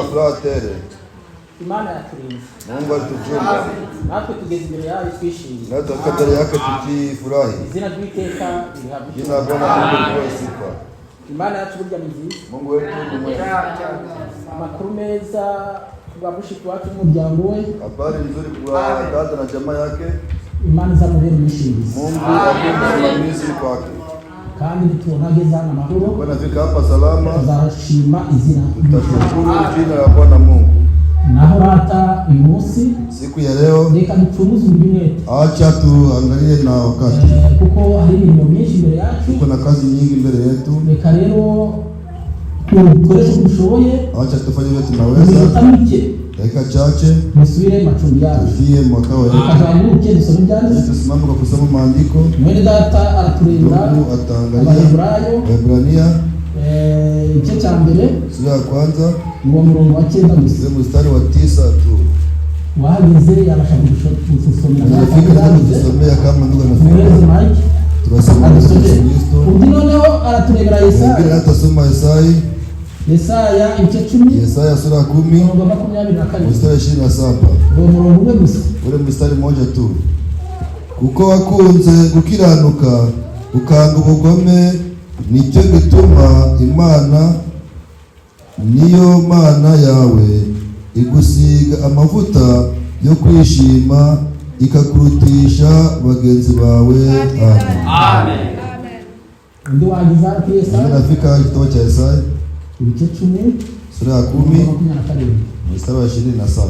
furaha tele. Imana yaturinze. Mungu alituchunga. Natwe tugeze imbere yayo twishimye. Na tutafika mbele yake tukifurahi. Izina ry'Uwiteka rihabwa Jina la Bwana lipewe sifa. Imana yacu burya ni nziza. Mungu wetu ni mwema. Amakuru meza kwa mushiki wacu n'umuryango we. Habari nzuri kwa dada na jamaa yake. Imana izamubera umushingizi. Mungu akumsimamizi kwake. Kandi tunageza na mahoro. Wanafika hapa salama. Tuzashima izina. Tutashukuru jina la Bwana Mungu. Naho rata umunsi siku ya leo reka ducunguze umwete. Acha tuangalie na wakati. Kuko hari ibintu byinshi imbere yacu. Kuna kazi nyingi mbele yetu. Reka rero tukoreshe dushoboye. Acha tufanye yote tunaweza. Dakika chache musubire macumbi yacu. Tugiye mu makao yetu. Tuzamuke dusome byanditse. Tusimame kwa kusoma maandiko. Mwene data araturinda. Ataangalia Waebrania igice cya mbere sura ya kwanza ngo murongo wa 9 gusa. Mstari wa 9 tu. Wahageze yabasha gusomera. Tusomea kama ndugu anafanya. Tunasoma Kristo. Noneho araturebera Yesaya. Ndio atasoma Yesaya igice 10. Yesaya sura ya 10 mstari 27. Ngo murongo umwe gusa. Ule mstari mmoja tu. Kuko wakunze gukiranuka ukanga ubugome nicyo gituma Imana niyo Mana yawe igusiga amavuta yo kwishima ikakurutisha bagenzi bawe. Amen. Ndi wagiza ku Yesaya. Nafika kitabu cha Yesaya igice 10 sura ya 10 mstari wa 27.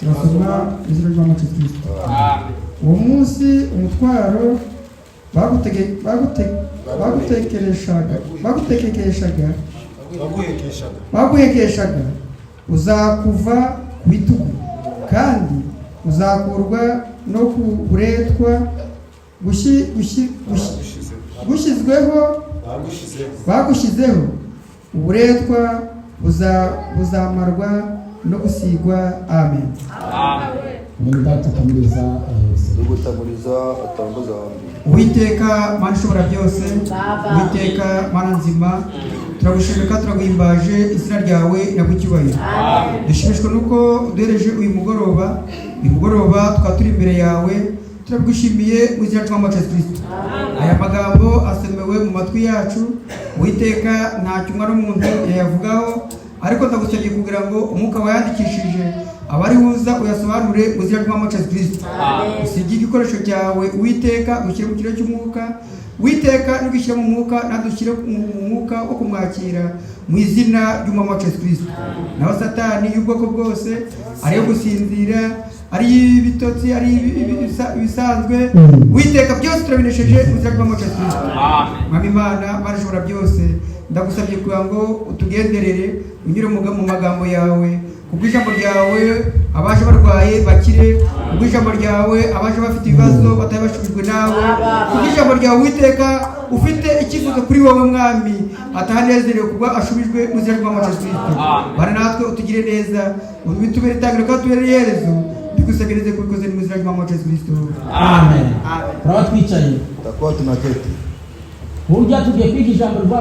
Turasoma izina ry'Umwami Kristo. Uwo munsi umutwaro baguhekeshaga uzakuva ku bitugu kandi uzakurwa no ku buretwa bagushizeho uburetwa buzamarwa no gusigwa. Amen. Uwiteka Mana ishobora byose, Uwiteka Mana nzima, turagushimira turaguhimbaje izina ryawe nyagucyubahiro. Dushimishwe nuko duhereje uyu mugoroba tukaba turi imbere yawe, turabigushimiye mu izina ry'Umwami Kristo. Aya magambo asemewe mu matwi yacu, Uwiteka ntacyo umwana w'umuntu yayavugaho, ariko ndagusabye kugira ngo umwuka wayandikishije abari huza uyasobanure mu izina ry'Umwami Kristo. Usige igikoresho cyawe Uwiteka ushyire mu kirere cy'umwuka, Uwiteka n'ugishyira mu mwuka nadushyire mu mwuka wo kumwakira mu izina ry'Umwami Kristo. Naho Satani y'ubwoko bwose ari yo gusinzira, ari ibitotsi, ari ibisanzwe, Uwiteka byose turabinesheje mu izina ry'Umwami Kristo. Mwami Imana Mana ishobora byose, ndagusabye kugira ngo utugenderere unyure mu magambo yawe, kubw'ijambo ryawe abaje barwaye bakire, kubw'ijambo ryawe abaje bafite ibibazo batabashubijwe nawe, kubw'ijambo ryawe Uwiteka ufite icyifuzo kuri wowe Mwami atahanezerewe kuba ashubijwe mu izina ry'Umwami Kristo. Bana natwe utugire neza, ubitubere itangiro kandi tubere iherezo, bigusagereze kubikoze mu izina ry'Umwami Kristo. Amen. Turaba twicaye. Tutakuwa tunaketi. Burya tugiye kwiga ijambo rivuga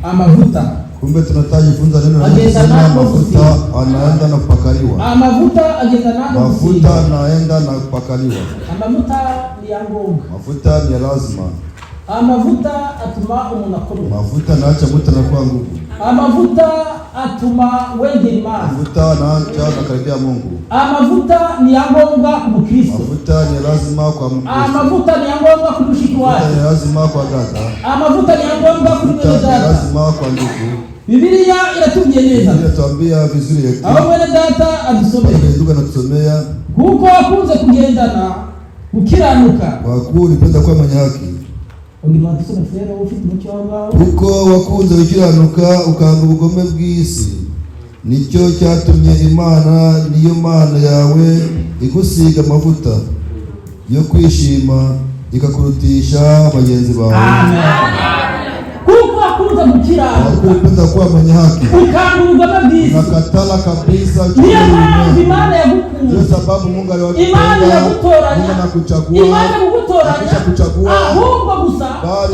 amavuta. Kumbe tunatajifunza neno la mafuta anaenda na kupakaliwa. Amavuta agenda nako. Mafuta anaenda na kupakaliwa. Amavuta ni ya ngombwa. Mafuta ni lazima. Amavuta atuma umuntu akomera. Mafuta naacha mtu anakuwa nguvu. Amavuta atuma wegera Imana. Mafuta naacha nakaribia Mungu. Amavuta ni ya ngombwa ku Mukristo. Mafuta ni lazima kwa Mkristo. Amavuta ni ya ngombwa ku mushiki wacu. Mafuta ni lazima kwa dada. Amavuta ni ya ngombwa ku dada. Mafuta ni lazima kwa ndugu. Biblia inatubwiye neza. Inatuambia vizuri yetu. Aho mwene data adusomeye. Ndugu anatusomea. Kuko wakunze kugendana gukiranuka. Wakuu nipenda kuwa mwenye haki. Kuko wakunze gukiranuka ukanga ubugome bw'isi, nicyo cyatumye Imana niyo Mana yawe igusiga amavuta yo kwishima ikakurutisha bagenzi bawe. Amen. Kuko kubuza gukiranuka, kupenda kuwa mwenye haki, ukandurwa n'abisi, nakatala kabisa. Niyo mpamvu Imana yagukunze, ndio sababu Mungu aliwapenda, Imana yagutoranya, Mungu anakuchagua, Imana kugutoranya, kuchagua, ahubwo gusa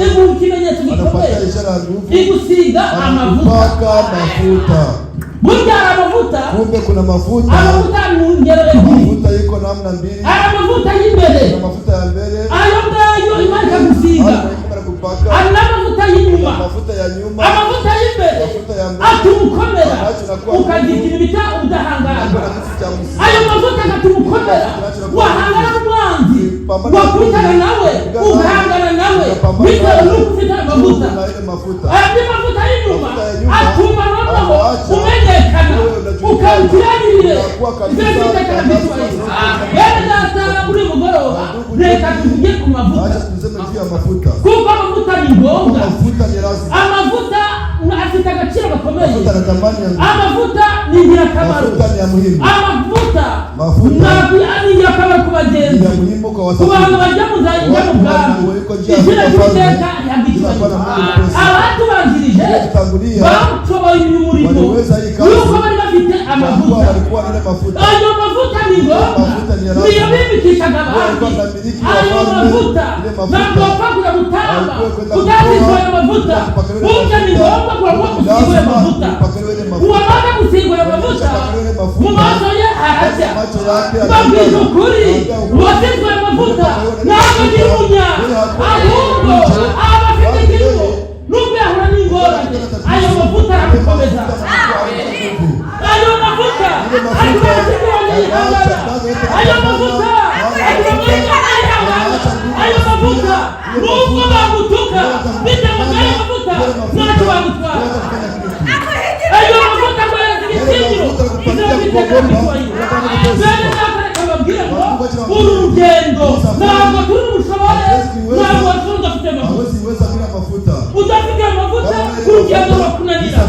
iguha ikimenyetso gikomeye, igusiga amavuta. Burya amavuta, kumbe kuna mafuta, amavuta mu ngero ebyiri, mafuta yiko namna mbili, amavuta y'imbere, mafuta ya mbere, ayo ngayo Imana gusiga, amavuta y'inyuma, mafuta ya nyuma, amavuta y'imbere atumukomera, ukagira ikintu bita ubudahangarwa. Ayo mavuta atumukomera, wahangana n'umwanzi, wakurikana nawe, ugahangana nawe, bitewe n'uko ufite amavuta. Ayo mavuta y'inyuma atuma noneho umenyekana, ukawukiranire, ibyo bitekana bitwaye. Bene data buri mugoroba reka tuvuge ku mavuta, kuko amavuta ni ngombwa. Amavuta afite agaciro gakomeye, amavuta ni ingirakamaro, amavuta ni ingirakamaro ku bagenzi, ku bantu bajya mu bwami. Izina ry'Uwiteka yabitwaye. Abatubanjirije bacoboye uyu murimo yuko bari bafite amavuta. Ayo mavuta ni ngombwa, niyo bimikishaga abandi. Ayo mavuta ntabwo wapfa kujya gutamba utazizwe ayo mavuta. Burya ni ngombwa kuba gusigwa ayo mavuta. Uwamaze gusigwa ayo mavuta mu maso ye harashya. Babwije ukuri, uwasizwe ayo mavuta ntabwo ni umunya, ahubwo aba afite ikintu. Nubwo yahura n'ingorane, ayo mavuta aragukomeza. Ayo mavuta atuma asigurana ihangana. Ayo mavuta atuma mwihangana. Ayo mavuta nubwo bagutuka, bitewe n'ayo mavuta ntacyo bagutwara. Ayo mavuta akohereza ibitinyiro, ibyo biteka bitwaye. Bene data babwire ngo uru rugendo ntabwo turi bushobore, ntabwo washobora udafite amavuta. Udafite amavuta urugendo rurakunanira.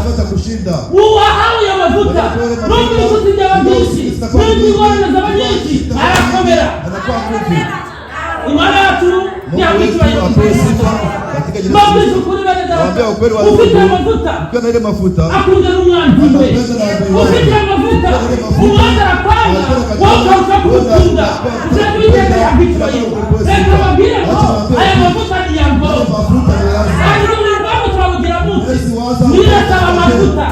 Uwahawe ayo mavuta nubwo inshuti zaba nyinshi, nubwo ingorane zaba nyinshi, arakomera. Imana yacu yamwitwaye. Babwije ukuri bene data, ufite amavuta akunda n'umwanzi we. Ufite amavuta umwanzi arakwanga, wowe ukarusha kumukunda. Izina ry'Uwiteka yabitwaye. Reka babwire ngo aya mavuta ni ya ngombwa. Hanyuma buri mpamvu turabugira munsi, birasaba amavuta.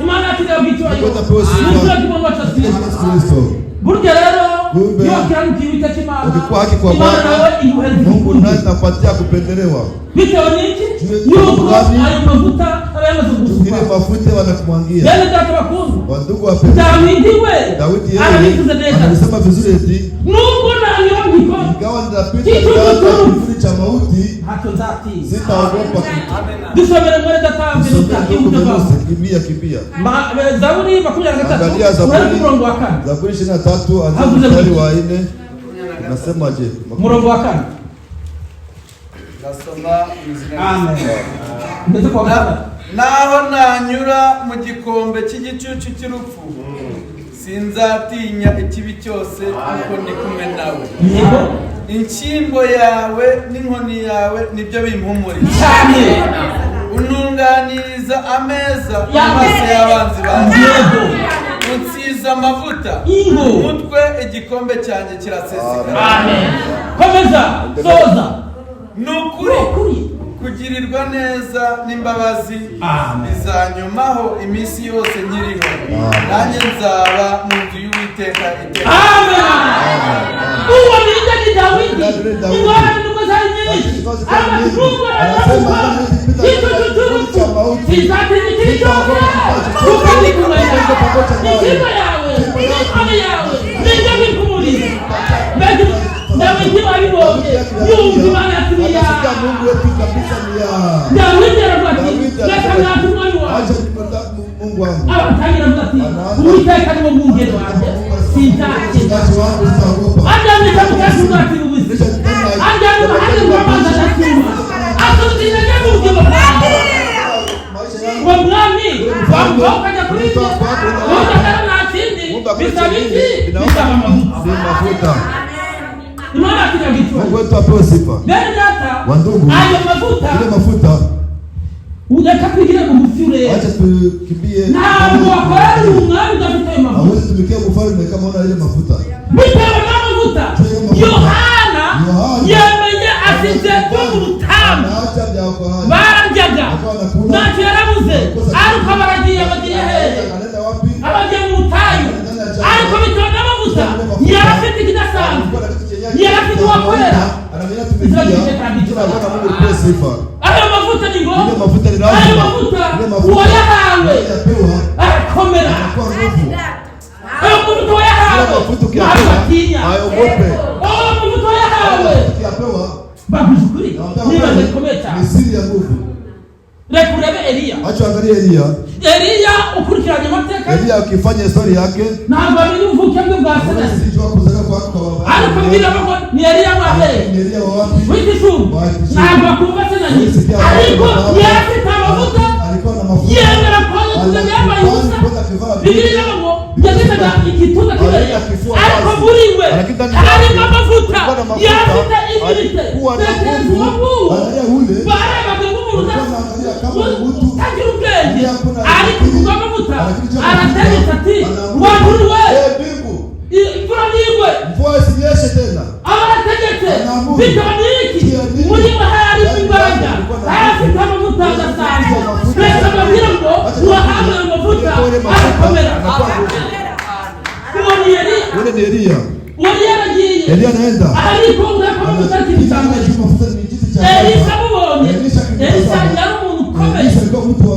Imana yacu yabitwaye. N'izina ry'Umwami wacu Kristo. Burya rero iyo wakiranukiye Uwiteka Imana nawe iguhereza Mungu naye anapatia kupendelewa. Bitewe n'iki? Yuko ayo mavuta aba yamaze gusukwa. Ile mafuta wanakumwangia. Bene data bakundwa, wandugu wapendwa, Daudi yeye anasema vizuri eti nubwo naniyo ngiko ingawa ndapita ndani ya kivuli cha mauti sitaogopa kitu. Dusomere muri datambi kimbia. Zaburi 23 Zaburi 23 anza mstari wa 4 nasemaje? Murongo wa 4. Nasoma Amen. Ndetse kwa baba naho nanyura mu gikombe cy'igicucu cy'urupfu sinzatinya ikibi cyose kuko ndi kumwe nawe. Yego. Inshyimbo yawe n'inkoni yawe nibyo bimpumuriza cyane. Untunganiriza ameza amaso y'abanzi banjye. Yego. Unsiza amavuta umutwe igikombe cyanjye kiraseseka. Amen. Komeza soza. Nukuri kugirirwa neza n'imbabazi bizanyumaho iminsi yose nkiriho, nanjye nzaba mu nzu y'Uwiteka iteka. Amen. Uwo ni Dawidi. Ingorane nuko zari nyinshi, amatungwa arasema sizatinya ikibi cyose kuko ndi kumwe nawe. Inshyimbo yawe n'inkoni yawe nibyo bimpumuriza. Dawidi wabibonye yumva Imana yatumiye. Mungu wetu kabisa ni ya Dawidi aravuga ati reka natumwe wawe. Mungu wangu Abatangira avuga ati Uwiteka ni wo mwungeri wanjye sinzakena. Ajyanye cyangwa ntazatira ubuzima. Ajyanye bahari rw'amazi adasuma. Atuzina njye mu bugingo bwawe. Uwo mwami wambuka ukajya kuri ibyo udakora nta kindi bisaba iki? Bisaba amavuta. Imana akijagitwa. Mungu wetu apewe sifa. Bene data, wandugu, ayo mafuta ile mafuta udakapigire bugufi urebe. Acha tukimbie. Ntabwo wakorera umwami udafite ayo mavuta. Hawezi tumikia mfalme kama una ile mafuta. Bitewe n'amavuta Yohana yamenye afite ubutamu bararyaga ntacyo yarabuze ariko baragiye hehe abagiye mu butayu ariko bitewe n'amavuta yarafite ikidasanzwe yarafite uwakorera ayo mavuta ni ngombwa ayo mavuta uwayahawe arakomera ayo mavuta uwayahawe ntatinya ayo mavuta uwayahawe baguze ukuri nibaze bikomeye cyane reka urebe Eliya. Acha angalia Eliya ukurikiranye amateka Eliya ukifanya historia yake ntabwo ari uvuke bwe bwa Selesi ariko bigira ngo ni Eliya wa mbere w'igishuru ntabwo akumva senani ariko yarafite amavuta yemera ko kujya yambaye ubusa bigira ngo yagezaga igituza kibereye ariko muri we harimo amavuta yarafite imirite tekereza uwaguwe barebaga nk'umuntu utagira ubwenge ariko kuva amavuta arategeka ati wajuri we imvura nigwe abarategetse bikaba n'iki muri we harimo imbaraga arafite amavuta adasanzwe twese babwira ngo uwahabwe ayo mavuta arakomera uwo ni Eliya Eliya anaenda ariko ureko n'umutaki bisanzwe Elisa mubonye Elisa yari umuntu ukomeye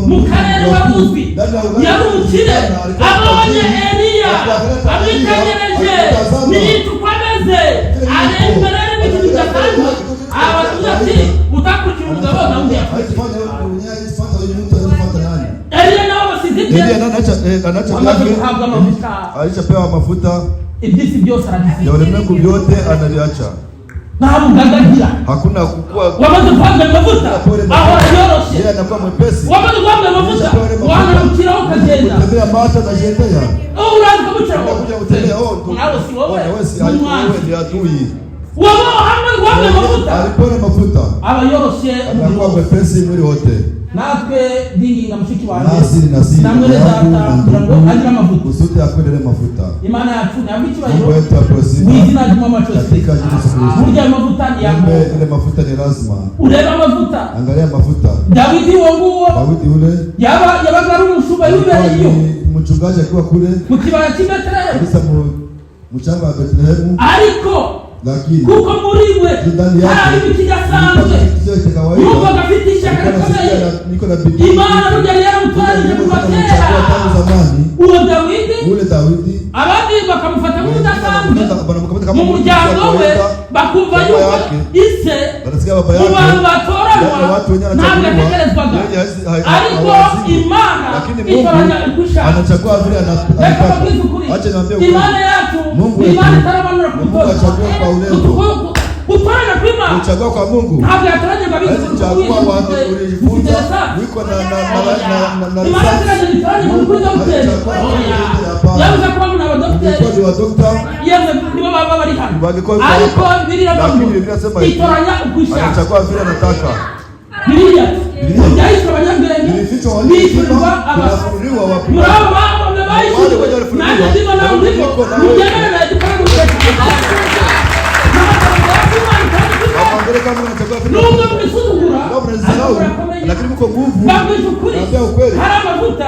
mu karere wabuzwi yari umukire abonye Eliya amwitegereje niyita uko ameze arembere n'ibintu bidasanzwe abavuze ati utakurikira umugabo nawe uyafite Eliya nawe basize anacha guhabwa amavuta alishapewa mafuta ibyisi byose arabisiga ya ulimwengu vyote analiacha ntabwo ugagagira hakuna kukua wamaze guhabwa amavuta ahora yoroshe yeye anakuwa mwepesi wamaze guhabwa amavuta wanarukiraho ukagenda tembea mata na jendea uraza ukamuciraho unakuja kutembea nawe si wowe wewe ni adui waba hamwe guhabwa amavuta alipona mafuta aba yoroshe anakuwa mwepesi mwili wote natwe dinginga mushiki wanjye nasi namwe data kugira ngo agire amavuta usute akwendele mafuta imana yacu nabwo Mungu ikibazo wetu aposiba mwizina ry'amavuta katika jina la Yesu Kristo burya amavuta ni yako ile mafuta ni lazima ureba amavuta angalia mafuta Dawidi wonguwo Daudi ule yabaga ari umushumba yubereye mchungaji akiwa kule mu kibaya cy'Betelehemu kabisa mchanga wa Betlehemu ariko lakini kuko muri we hari ikidasanzwe nuko gafite ishyaka rikomeye Imana burya yaramutoranyije kuva kera uwo Dawidi abandi bakamufata nk'udasanzwe mu muryango we bakumva yuko ise mu bantu batoranywa ntabwo atekerezwaga ariko Imana itoranya ukwishaka anachagua vile anataka Imana yacu Imana itaramanura kutoka kutoranya kw'Imana kuchagua kwa Mungu ntabwo yatoranya ngo abize kuchagua watu ulijifunza wiko na Imana itoranya ngo kuza gutera yavuze ko bamwe n'abadokiteri yemwe nibo baba bari hano ariko Bibiliya itoranya ukwishaka anachagua vile anataka Bibiliya yahishe abanyabwenge bishyurwa abafunuliwa wa muri abo babona bayishyurwa nanjye ndimo nawe ndimo mujyane na dukora guteka nubwo mwisuzugura lakini mko nguvu babwiza ukuri hari amavuta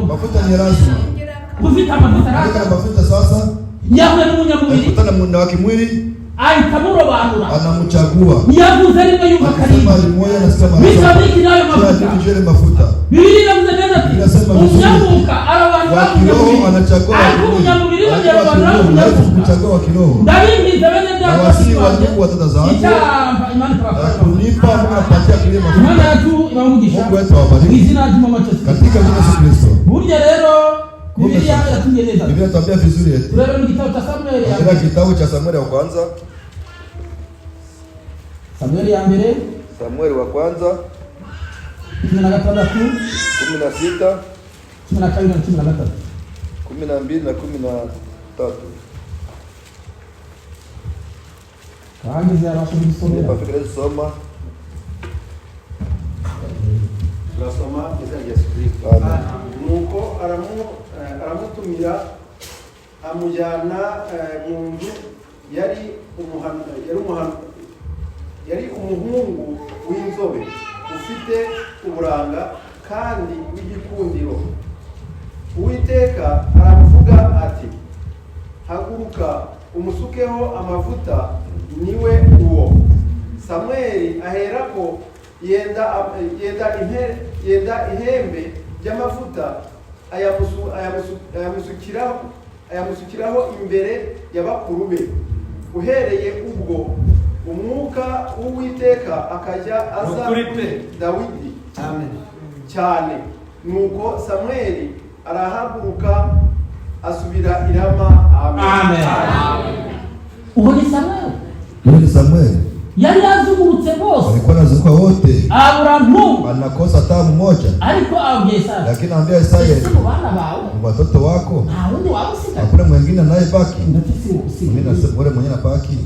mafuta ni lazima kufita amavuta mafuta sasa yawe n'umunyamubiri kutana mu nda wa kimwili ahitamurobanura anamchagua yavuze rimwe yumva karindwi bisabiki nayo mafuta Bibiliya yavuze neza ati umunyamuka arabanura ariko umunyamubiri we arabanura kuchagua wa kiroho ndabingize bene wasi wa Mungu watazama icyamba Imana kulipa Mungu anapatia kile mafuta Imana yacu ibamugisha Mungu wetu awabariki izina ry'umumacho katika jina la Yesu Kristo burya rero Bibiliya yatumye neza Biblia inatuambia vizuri eti turebe mu gitabo cha Samuel ya katika kitabu cha Samueli wa kwanza Samuel ya mbere Samueli wa kwanza 16 16 12 na 13 12 na 13 kaangiza abasha gusomera Pafikiri soma turasoma izina rya Yesu Kristo. Nuko aramutumira amujyana mu nzu yari umuhungu w'inzobe ufite uburanga kandi w'igikundiro. Uwiteka aramuvuga ati, haguruka umusukeho amavuta, niwe uwo. Samweli aherako yenda ihembe ry'amavuta ayamusukiraho imbere y'abakuru be. Uhereye ubwo umwuka w'Uwiteka akajya aza kuri Dawidi cyane. Nuko Samweli arahaguruka asubira i Rama. Amen. Uwo ni Samweli. yari yazungurutse bose, walikuwa nazunguka wote, abura ntumwe, anakosa hata mmoja. ariko abwiye Isaya, Lakini anambia Isaya, bana bawe watoto wako nta wundi wabusika, hakuna mwingine anayebaki. mimi nasema wale mwenye nabaki,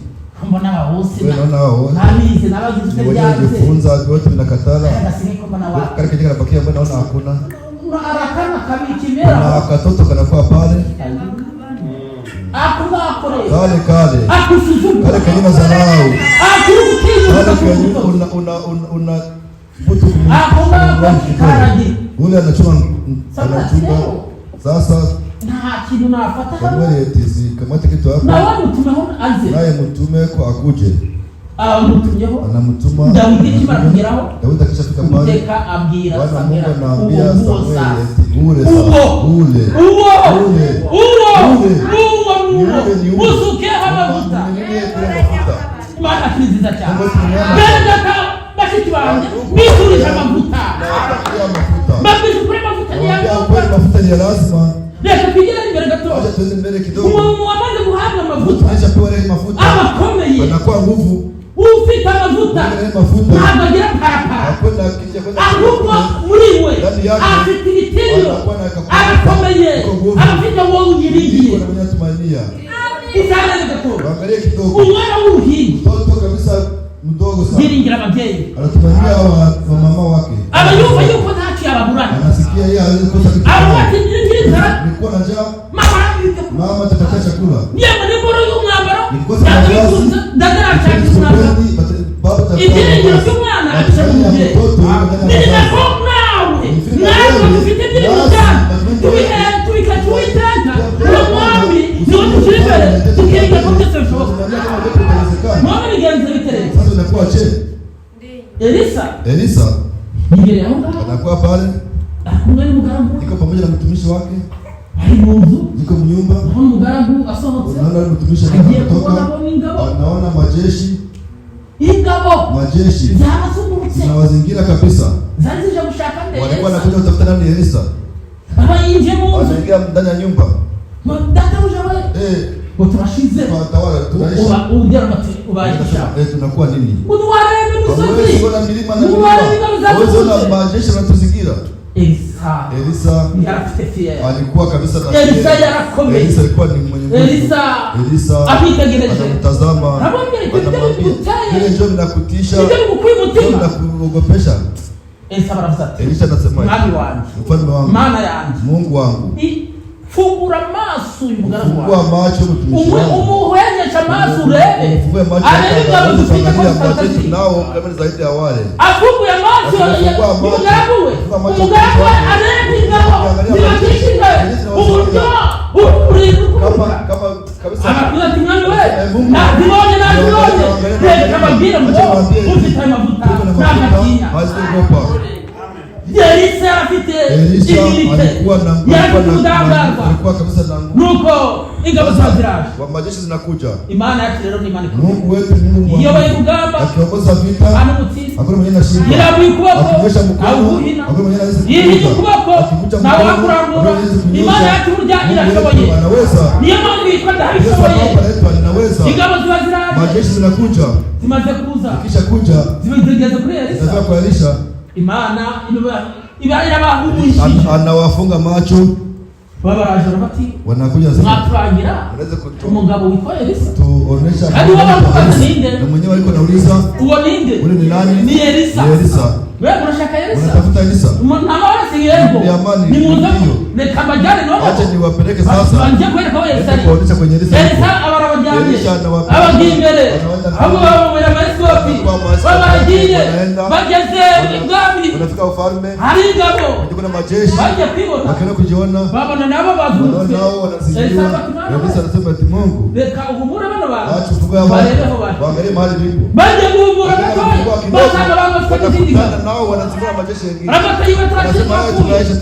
mbona wabose wewe naona wao namize nabagize kujifunza vyote vinakatala nasiko mbona wa kale kijana anabakia, mbona naona hakuna arakana kabikimera na katoto kanakuwa pale akuna akore kale akusuzuma kale kanyuma zarau akurukiza una mtu akuna kwa karaji ule anachuma sasa na kintu nafata kama yetizi kama kitu hapo na wao mtumeho aze naye mtume ko akuje mtumeho anamtuma Daudi kimara kugeraho Daudi akishafika pale teka abwira Bwana Samweli Mungu anaambia Samueli usuke amavuta mana kiziza cyane benda ka bashiki banje biturije amavuta mabije kuri amavuta ni lazima. Leka pigana imbere gato. Acha tuende mbele kidogo. Umuntu wamaze guhabwa amavuta. Acha pewa ile mafuta. Abakomeye. Anakuwa nguvu. Ufite amavuta. Ntabwo agira parapara. Hakuna kija kwenda. Ahubwo muri we. Afite ibitero. Abakomeye. Afite wowe uyirigiye. Kuna tumania. Isana gato. Angalia kidogo. Umwana w'uruhinja. Mtoto kabisa mdogo sana. Yiringira ababyeyi. Anatumania wa mama wake. Abayumva yuko ntacyo yababurana. Anasikia yeye alikosa kitu. Nilikuwa na njaa. Mama tutapata chakula. Nyama ni bora y'umwambaro. Ndagara cyakisumwambaro. Ibyiringiro by'umwana abishamuje. Niko nawe. Nawe ufite ibyiringiro. Tubikatwitanga. Umwami niwo tushibere. Tukiringa ko byose bishoboka. Mwami bigenze biteretse. Sasa unakuwa che. Elisa. Nigere aho ngaho. Anakuwa pale. Akumwe n'umugaragu. Niko pamoja na mtumishi wake. Ari mu nzu. Niko mu nyumba. Umugaragu asohotse. Unaona mtumishi anatoka. Anaona majeshi. Ingabo. Majeshi. Zarasungurutse. Na wazingira kabisa. Zalizije gushaka ndetse. Walikuwa wanakuja kutafuta nani Elisa. Abayinje mu nzu. Wanaingia ndani ya nyumba. Data ujawe. Uturashize. Tawala tunaishi. Ugera mati ubayisha. Tunakuwa nini? Unuwarebe musozi. Kuna milima na milima. Wewe majeshi yanatuzingira. Elisa alikuwa kabisa na Elisa yarakomeye. Elisa alikuwa ni mwenye nguvu. Elisa akitegereje anamtazama. Anamwambia ile njoo ninakutisha. Njoo nakuogopesha. Elisa baravuza. Elisa anasema Mwami wangu. Mfalme wangu. Maana yangu. Mungu wangu. Fungura maso y'umugaragu wawe. Fungua macho mtumishi wangu. Umuhwenyesha maso urebe. Fungua macho. Angalia macho nao kama zaidi ya wale. Afunguye maso y'umugaragu we. Umugaragu we arebe ingabo. Nibakishinga. Uburyo kama kabisa. Anakuza timwani we. Nazibonye. Reka babwire ngo ufite amavuta. Ntabatinya. Hazikuogopa. Elisa afite alikuwa na nguvu, alikuwa kabisa na nguvu. Nuko ingabo zaziraje. Wa majeshi zinakuja. Imana yake leo ni imani kubwa. Mungu wetu ni Mungu. Iyo bari kugamba akiongoza vita. Hakuna mwenye anashinda. Ila bikubako hakuna mwenye anaweza. Yeye kubako na wakurangura. Imana yake urya irashoboye. Anaweza. Niyo mpamvu yitwa ndahishoboye. Anaweza. Ingabo zaziraje. Majeshi zinakuja. Zimaze kuza. Kisha kuja. Zimegeza kuri Elisa. Sasa kwa Elisha. Imana inabahumisha. Anawafunga macho. Babaraje bati wanakuja sasa. Mwaturangira. Umugabo witwa Elisa. Tuonesha. Hadi wao wanakuza ninde? Na mwenyewe alikuwa anauliza. Uwo ninde? Ule ni nani? Ni Elisa. Ni Elisa. wewe unashaka Elisa unatafuta Elisa na wala si yego ni muzo ne kamajane no acha niwapeleke sasa nje kwenda kwa Elisa kuonesha kwenye Elisa abarabajaje abagimbere abo bamwera maskopi babagiye bageze ingami unafika ufalme hari ingabo kuna majeshi baje pigona bakana kujiona baba na nabo bazunguke nao wanasikia Elisa anasema ati Mungu leka uhumura bano bantu acha kufunga abantu waangalie mahali lipo baje kuhumura basanga bango sikizindika nao wanazunguka majeshi mengine rabaka yiwe tunasema tunaisha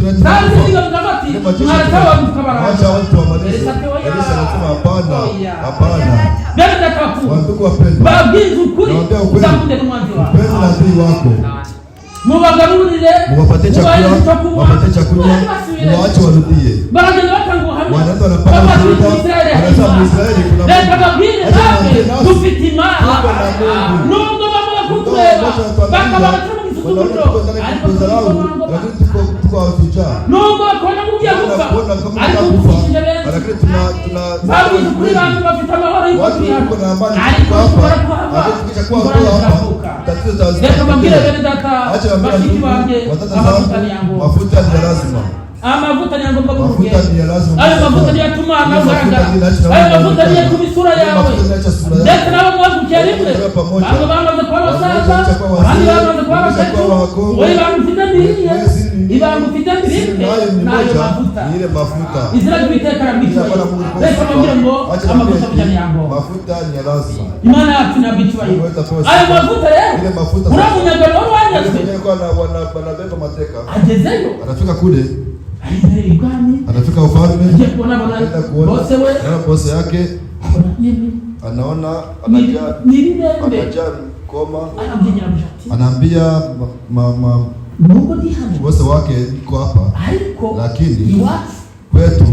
acha watu wa majeshi Elisa anasema hapana wandugu wapendwa babwiza ukuri uzakunde n'umwanzi wawe upende na adui wako mubagaburire muwapate chakula muwaache warudie baragenda batanguha wanaenda wanapata mafuta wanasema Israeli kuna leka babwire nawe dufite imana nubwo bamwe kutureba bakaba wanaona lakini tuko hatuja nubwo bakona mugiye gupfa ariko tufishije benshi lakini babwiza ukuri bantu bafite amahoro y'ukuri ariko tukisha kuwa hapa tatizo za leka babwire bene data bashiki banjye mafuta ni lazima amavuta ni ngombwa mu mafuta ni lazima ayo mavuta ni yatuma anagaragara ayo mavuta ni yatuma isura yawe ndetse nabo mwavukiye rimwe bamwe bamaze kuba abasaza abandi bamaze kuba abakecuru wowe bamufite mbiriye ibamufite mbiriye nayo mavuta ile mafuta izira kubitekana mbitwa reka mbabwire ngo amavuta bijyanye yango mafuta ni lazima imana yacu nabitwa hiyo ayo mavuta rero ile mafuta uramunyagano wanyazwe wanabeba mateka agezeyo anafika kule anafika ufalme bose we bosi yake anaona anajaa koma anaambia bosi wake iko hapa lakini kwetu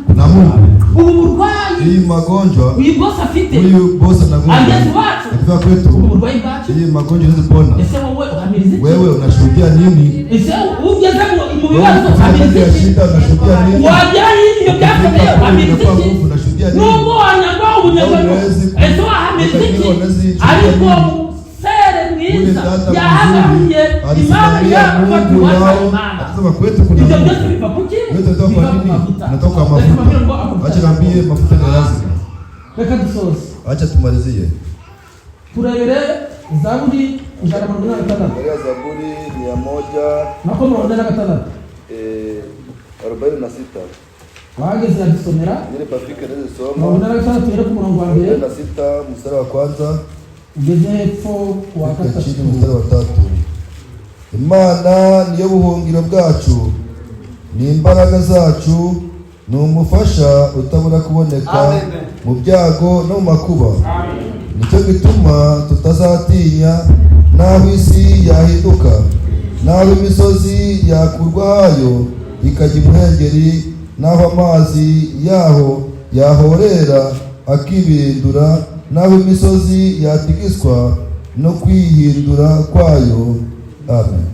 kuna Mungu hii magonjwa huyu bosi anafika kwetu hii magonjwa hizi pona wewe unashuhudia nini shida unashuhudia nini nubwo wanyagwa ubunyagano ese wahamiziki ariko sere mwiza yahagariye imana yakuwa kwetu kuna ibyo byose biva kuki natoka mafuta acha niambie mafuta ni lazima reka dusoze acha tumalizie turebere Zaburi 186 Zaburi 146 wageze adusomera ile pafika ndio soma 146 tugere ku murongo wa mbere 46 mstari wa kwanza ugeze hepfo ku wa gatatu mstari wa 3 Imana niyo buhungiro bwacu ni imbaraga zacu ni umufasha utabura kuboneka mu byago no mu makuba nicyo gituma tutazatinya naho isi yahinduka naho imisozi yakurwa hayo ikajya imuhengeri naho amazi yaho yahorera akibindura naho imisozi yatigiswa no kwihindura kwayo. Amen.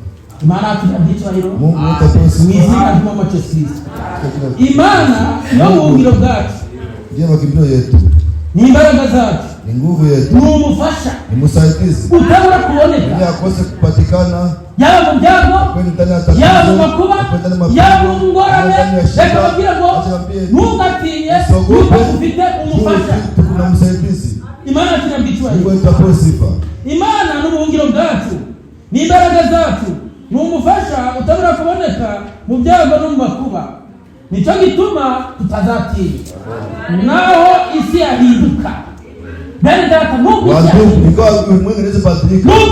Imana tunabyitwahiro Mungu mutakosi mwizina ry'umwami Kristo. Imana no buhungiro bwacu ndiye makimbilio yetu, ni imbaraga zacu, ni nguvu yetu, ni umufasha, ni msaidizi utabura kuboneka ili akose kupatikana yaba mu byago yaba mu makuba yaba mu ngorane. Reka babwire ngo ntugatinye yuko ufite umufasha, kuna msaidizi. Imana tunabyitwahiro. Mungu atapewa sifa. Imana no buhungiro bwacu ni imbaraga zacu, ni umufasha utabura kuboneka mu byago no mu makuba, nicyo gituma tutazatinya naho isi yahinduka. Bene data nubwo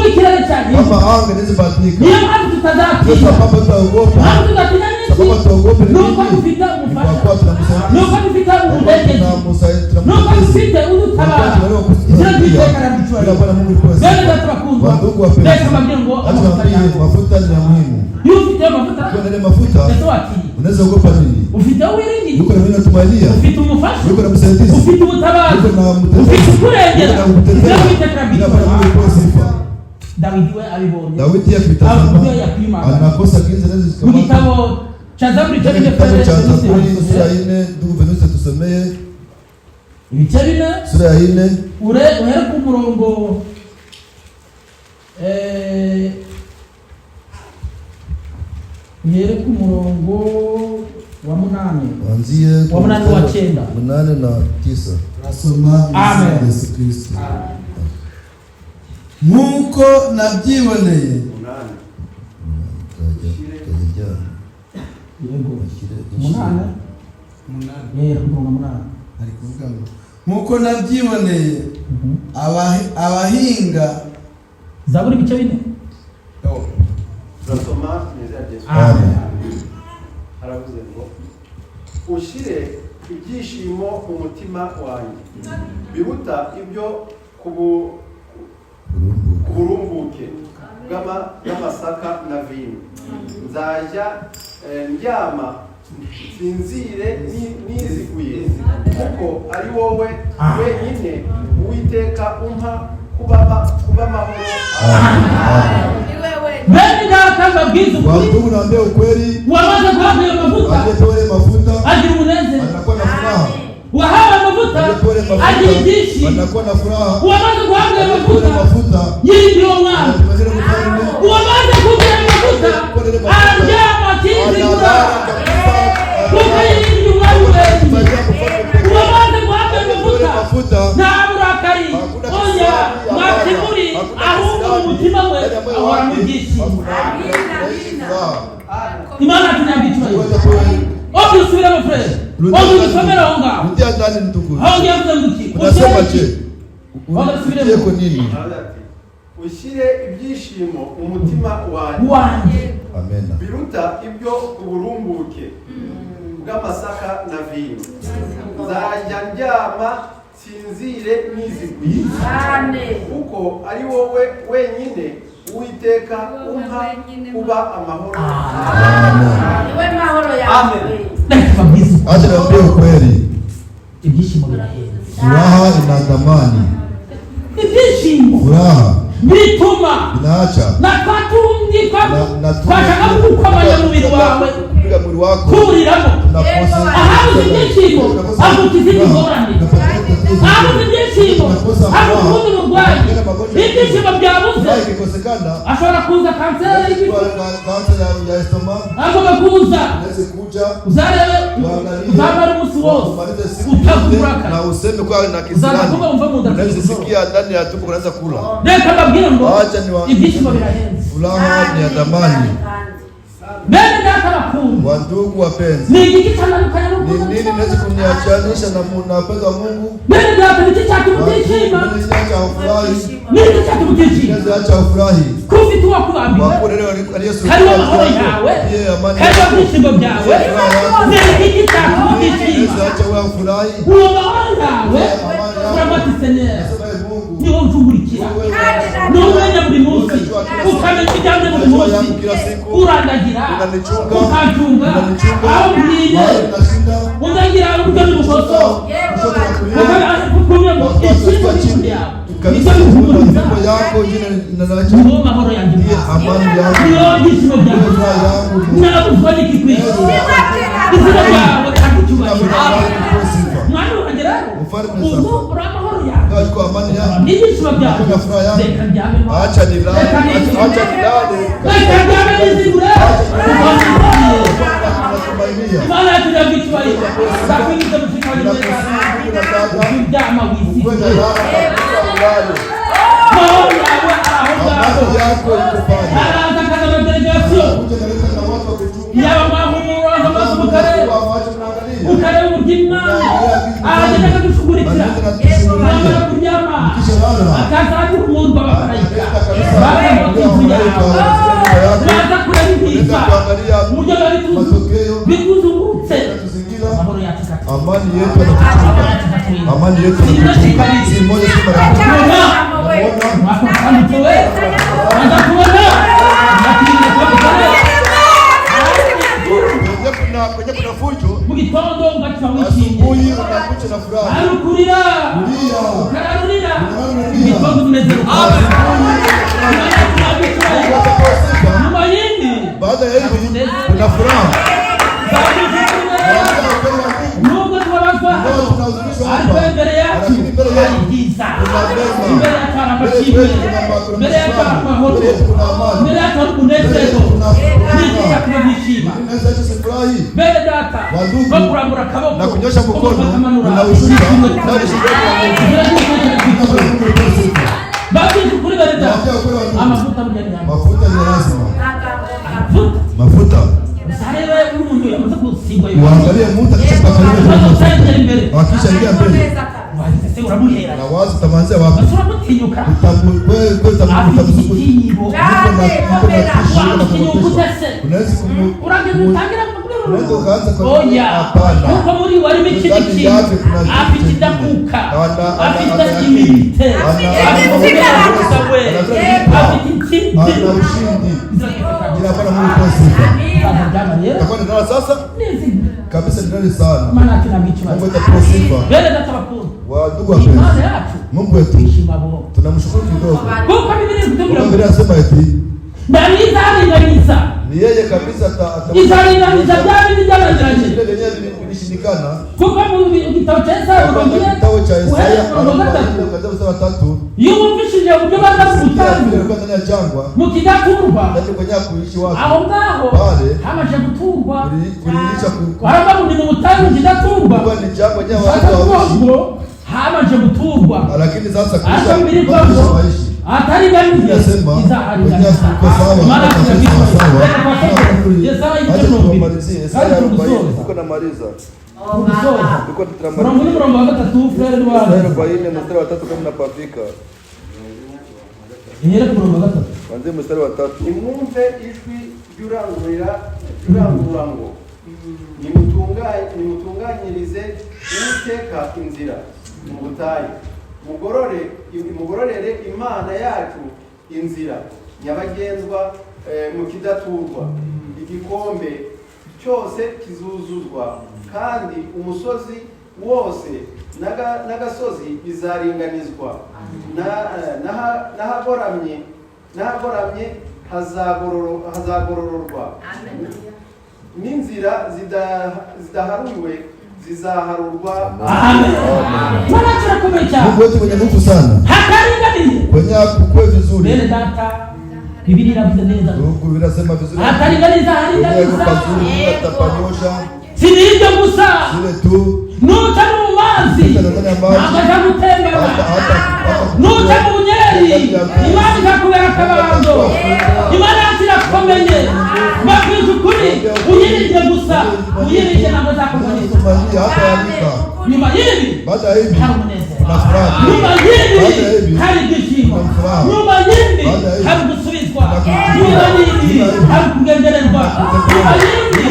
ikirere cyahinduka, niyo mpamvu tutazatinya, mpamvu tudatinya n'iki? Nuko dufite umufasha, nuko dufite umurengezi, nuko dufite udutabara. Izina ry'Uwiteka rirabyitwahiro. Bene data bakundwa, reka mbabwire ngo mafuta ni ya muhimu. Iyo ufite amavuta, ese watinya? Unaweza kuogopa nini? Ufite uwiringiye, yuko na mimi natumalia, ufite umufasha, yuko na msaidizi, ufite ubutabazi, ufite kurengera. Izina ry'Uwiteka rirabyitwahiro. Dawidi we abibonye. Dawidi yakitazama anakosa giza nazo zikamata. Mu gitabo cha Zaburi cya 4 sura 4 ndugu Venuse tusomeye ibice 4 sura 4 uhere ku murongo Uhere ku murongo wa 8. Anzie wa 8 wa 9. 8 na 9. Nasoma Amen. Yesu Kristo. Nkuko nabyiboneye. Yego. 8. Yera ku murongo 8. Ari kuvuga ngo nkuko nabyiboneye abahinga Zaburi bice 4. Turasoma neza Yesu. Amen. Haravuze ngo ushire ibyishimo mu mutima wanjye biruta ibyo kuburumbuke bw'amasaka na vino. Nzajya ndyama sinzire niziguye kuko ari wowe wenyine Uwiteka umpa kuba amahoro. Beni data babwiza Watu unaambia ukweli. Wamaze kuhabwa mafuta. Ajepewe mafuta. Agira umunezero. Anakuwa na furaha. Wahawe mafuta. Agira ibyishimo. Anakuwa na furaha. Wamaze kuhabwa mafuta. Yindi mwana. Wamaze kuhabwa mafuta. Anjama kizigura. Kuko yindi mwana wewe. Wamaze kuhabwa mafuta. Na burakari. Oya makimuri ahunga umutima we ahora mugishi. Imana tunabichwa. Obi usubira mu frere. Obi usomera honga. Ndia ndani mtukufu. Honga yavuze nguki. Unasema je? Unasubira Uko nini? Ushyire ibyishimo mu mutima wanjye. Amen. Biruta ibyo kuburumbuke bw'amasaka na vino. Nzajya ndyama sinzire niziguye. Kuko ari wowe wenyine Uwiteka umpa kuba amahoro. Iwe mahoro yawe. Acha niambie ukweli. Ibyishimo birahera. Furaha ina thamani. Ibyishimo. Furaha bituma inaacha na kwatungi kwashaka kukwamanya mubiri wawe kupiga mwili wako kuriramo ahabu ibyishimo agukiza ingorane ahabu ibyishimo agukundi urwayi ibyishimo byabuze ashobora kuza kanseri y'igifu agomba kuza uzarebe uzamara umunsi wose utaguraka na useme kwa na kisirani unazisikia ndani ya tumbo unaanza kula reka babwire ngo ibyishimo birahenze furaha ni ya thamani. Bene data bakuru wandugu wapenzi ni igiki cyandukanye ni nini naweza kuniachanisha na upendo wa Mungu? Bene data ni iki cyatubutishima ni acha ufurahi ni iki cyatubutishima ni acha ufurahi kufi tuwakubambiwe wakurelewa ni Yesu kari amahoro yawe kari ibyishimo byawe ni iki cyatubutishima acha wewe ufurahi uwo mahoro yawe urabatise neza niwo mfungurikira n'umwanya buri munsi ukamenya ibyanje buri munsi urandagira ukancunga aho buriye undagira uburyo n'ubukoso kukunyemo ikintu cy'ibyawe ibyo bihumuriza niwo mahoro yanjye niwo byishimo byawe ntabwo n'ikikwisi izina ryawe kandi cyubahiro mwana wanjye rero ubu uri amahoro yawe kwa amani yako n'ibyishimo byawe reka ndyamemo acha nilale acha nilale reka ndyame nizigure Imana yatujaga icyubahiro ndakwinjiza mu cyubahiro uryama wisize mahoro yawe aho ngaho araza akaza amadelegasiyo yaba mwahumuro amaso ukareba uburyo aragenda akadufungurikira wamara kuryama akaza kumurwa bakarayika bakamutinzu yawe baza kureba ibyiza uburyo bari bikuzungurutse amahoro yacu amani yetu anatuchunga amani yetu anatuchunga si moja si mara moja wakukanitowe anda kuona nakini kwa kuna fujo mugitondo ngatifa wishimye asubuhi unakucha na furaha arukurira ukararurira mugitondo munezero nyuma yindi baada ya hivi kuna furaha nubwo tubabazwa ariko imbere yacu hari byiza imbere yacu hari amashimwe, mbele yako hari amahoro, mbele yako hari umunezero, n'iteka turabishima. Mbele data no kurambura akaboko na kunyosha mkono unawishika basi kuri bale data amafuta mjani hapa, mafuta ni lazima, mafuta sasa umuntu yamaze kusigwa yo uangalie mtu akishapakaliwa mbele akisha ingia mbele sasa uramuhera na wazi tamanzia wapi uramutinyuka wewe utamzuku unaweza unaweza kaanza kwa hapana uko muri wari mikiki afite idakuka afite imibite afite ana ushindi ila bwana Mungu kwa sifa kwa ndio sasa kabisa ndio sana maana tunamichwa Mungu atakusifa mbele data bakuru wa ndugu wapenzi Mungu wetu tunamshukuru kidogo kwa Biblia Biblia inasema eti ndani za ni yeye kabisa izaringaniza byari bijyabajyanye ile lenyewe bilishindikana kuko mu gitabo cha Isaya kitabu cha Isaya katika tatu yumvishije uburyo badakutangira ndani ya jangwa mu kidaturwa ndani kwenye kuishi watu aho ngaho pale hamaje guturwa kulilisha kwamba ni mu butayu kidaturwa kwa ni jangwa nyawa watu wao hamaje guturwa lakini sasa kisha maishi atari gani yasema kwa sawa maana tunabishwa sawa Yesaya 40 tuko namaliza tuko tutamaliza mrongo wa gatatu frere wa Yesaya 40 mstari wa 3 kama napafika yera mrongo wa gatatu anze mstari wa 3 nimwumve ijwi ry'urangurura ngo nimutunganyirize Uwiteka inzira mu butayu mugororere Imana yacu inzira nyabagendwa mu kidaturwa igikombe cyose kizuzuzwa kandi umusozi wose n'agasozi bizaringanizwa n'ahagoramye hazagorororwa n'inzira zidaharuwe zizaharurwa. Bwana tunakuomba cha Mungu wetu mwenye nguvu sana hataringaniye kwenye kukue vizuri mbele data Biblia inavuga neza Mungu vinasema vizuri hataringaniza haringaniza atapanyosha si ndio gusa zile tu nuta mu mazi akaja gutemba nuta mu nyeri Imana ikakubera kabando Imana yakirakomeye makwije kuri uyirije gusa uyirije namo zakuganisha hapa andika nyuma hivi baada hivi na furaha nyuma hivi hari gishimo nyuma hivi hari gusubizwa nyuma hivi hari kugenderezwa nyuma hivi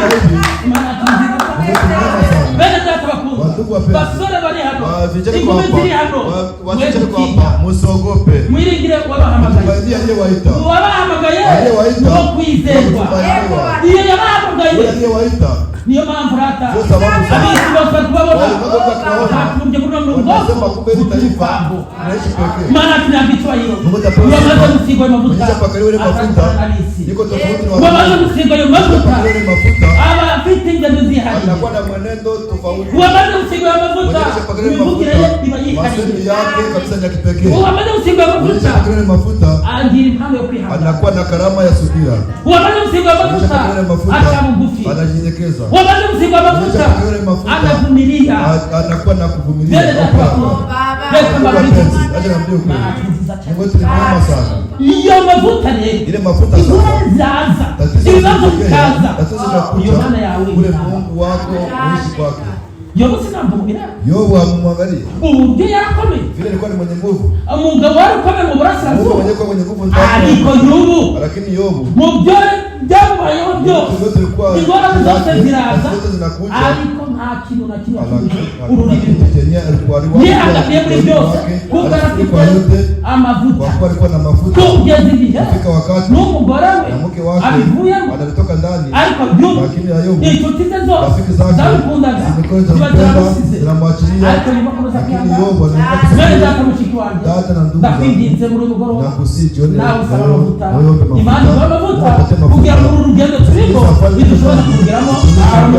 Imana tunzika bene databaku basore bari hano ingumeziri hano wacheze kwa hapa musogope mwiringire wabahamagaye wabahamagaye no kwizerwa iyo yabahamagaye niyo mpamvu rata abisi bose kubabona hakumbye kuno wanasema kumbe ni taifa naishi pekee maana tunaambiwa hiyo wamaze gusigwa mafuta niko tofauti na wamaze gusigwa hiyo mafuta aba afite ingendo zihari anakuwa na mwenendo tofauti wamaze gusigwa mafuta bibukire masemi yake kabisa ni kipekee wamaze gusigwa mafuta angira impamvu yo kwihana anakuwa na karama ya subira wamaze gusigwa mafuta acha mugufi anajinyenyekeza wamaze gusigwa mafuta anavumilia anakuwa na kuvumilia iyo mafuta ne ile mafuta zaza ibibazo bikaza iyo mana yawe ule Mungu wako uishi kwake Yobu sinamvugira Yobu amumwangalie uburyo yarakomeye vile alikuwa ni mwenye nguvu umugabo warakomeye mu burasirazuba mwenye nguvu ariko Yobu lakini Yobu mu byo byabayeho byose ingorane zose ziraza ariko nta kintu na kimwe yihagaze muri byose kuko arafite amavuta kugeza igihe n'umugore we abivuyemo ariko Yobu inshuti ze zose zabikundaga ziba ziramusize ariko niba akomeza kwihangana mwene data mushiki wanjye ndakwinginze muri mugoroba nawe usaba amavuta Imana iba amavuta kugira ngo uru rugendo turimo bidushobora kugeramo ahantu